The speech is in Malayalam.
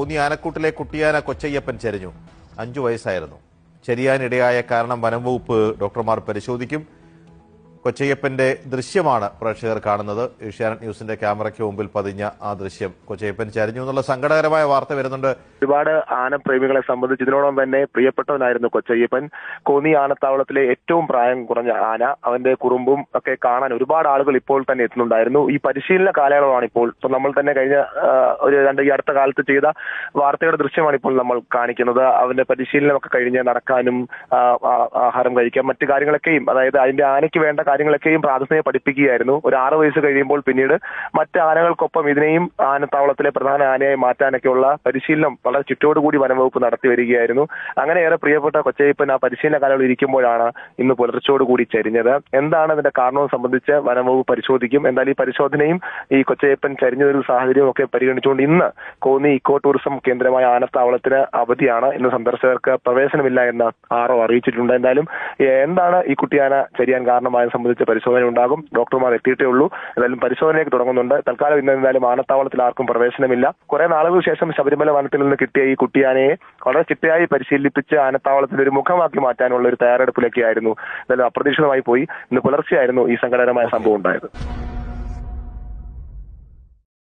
കോന്നി ആനക്കൂട്ടിലെ കുട്ടിയാന കൊച്ചയ്യപ്പൻ ചരിഞ്ഞു. 5 വയസ്സായിരുന്നു. ചരിയാനിടയായ കാരണം വനംവകുപ്പ് ഡോക്ടർമാർ പരിശോധിക്കും. കൊച്ചയ്യപ്പന്റെ ദൃശ്യമാണ് പ്രേക്ഷകർ കാണുന്നത്. ഏഷ്യാനെറ്റ് ന്യൂസിന്റെ ക്യാമറയ്ക്ക് മുമ്പിൽ പതിഞ്ഞ ആ ദൃശ്യം. കൊച്ചയ്യപ്പൻ ചരിഞ്ഞു എന്നുള്ള സങ്കടകരമായ വാർത്ത വരുന്നുണ്ട്. ഒരുപാട് ആനപ്രേമികളെ സംബന്ധിച്ച് ഇതിനോടൊപ്പം തന്നെ പ്രിയപ്പെട്ടവനായിരുന്നു കൊച്ചയ്യപ്പൻ. കോന്നി ആനത്താവളത്തിലെ ഏറ്റവും പ്രായം കുറഞ്ഞ ആന. അവന്റെ കുറുമ്പും ഒക്കെ കാണാൻ ഒരുപാട് ആളുകൾ ഇപ്പോൾ തന്നെ എത്തുന്നുണ്ടായിരുന്നു. ഈ പരിശീലന കാലയളവാണ് ഇപ്പോൾ നമ്മൾ തന്നെ കഴിഞ്ഞ ഈ അടുത്ത കാലത്ത് ചെയ്ത വാർത്തയുടെ ദൃശ്യമാണ് ഇപ്പോൾ നമ്മൾ കാണിക്കുന്നത്. അവന്റെ പരിശീലനമൊക്കെ കഴിഞ്ഞ് നടക്കാനും ആഹാരം കഴിക്കാം, മറ്റു കാര്യങ്ങളൊക്കെയും, അതായത് അതിന്റെ ആനയ്ക്ക് വേണ്ട കാര്യങ്ങളൊക്കെയും പ്രാഥമിക പഠിപ്പിക്കുകയായിരുന്നു. ഒരു 6 വയസ്സ് കഴിയുമ്പോൾ പിന്നീട് മറ്റ് ആനകൾക്കൊപ്പം ഇതിനെയും ആനത്താവളത്തിലെ പ്രധാന ആനയായി മാറ്റാനൊക്കെയുള്ള പരിശീലനം വളരെ ചുറ്റോടുകൂടി വനംവകുപ്പ് നടത്തി വരികയായിരുന്നു. അങ്ങനെ ഏറെ പ്രിയപ്പെട്ട കൊച്ചയ്യപ്പൻ ആ പരിശീലന കാലയളവിൽ ഇരിക്കുമ്പോഴാണ് ഇന്ന് പുലർച്ചോടുകൂടി ചരിഞ്ഞത്. എന്താണ് അതിന്റെ കാരണവും സംബന്ധിച്ച് വനംവകുപ്പ് പരിശോധിക്കും. എന്തായാലും ഈ പരിശോധനയും ഈ കൊച്ചയ്യപ്പൻ ചരിഞ്ഞൊരു സാഹചര്യവും ഒക്കെ പരിഗണിച്ചുകൊണ്ട് ഇന്ന് കോന്നി ഇക്കോ ടൂറിസം കേന്ദ്രമായ ആനത്താവളത്തിന് അവധിയാണ്. ഇന്ന് സന്ദർശകർക്ക് പ്രവേശനമില്ല എന്ന് ആർഒ അറിയിച്ചിട്ടുണ്ട്. എന്തായാലും എന്താണ് ഈ കുട്ടിയാന ചരിയാൻ കാരണമായത് സംബന്ധിച്ച് പരിശോധന ഉണ്ടാകും. ഡോക്ടർമാർ എത്തിയിട്ടേ ഉള്ളൂ. എന്തായാലും പരിശോധനയൊക്കെ തുടങ്ങുന്നുണ്ട്. തൽക്കാലം ഇന്ന് എന്തായാലും ആനത്താവളത്തിൽ ആർക്കും പ്രവേശനമില്ല. കുറെ നാളുകൾക്ക് ശേഷം ശബരിമല വനത്തിൽ നിന്ന് കിട്ടിയ ഈ കുട്ടിയാനയെ വളരെ ചിട്ടയായി പരിശീലിപ്പിച്ച് ആനത്താവളത്തിന്റെ ഒരു മുഖമാക്കി മാറ്റാനുള്ള ഒരു തയ്യാറെടുപ്പിലൊക്കെയായിരുന്നു. എന്തായാലും അപ്രതീക്ഷിതമായി പോയി. ഇന്ന് പുലർച്ചെയായിരുന്നു ഈ സങ്കടകരമായ സംഭവം ഉണ്ടായത്.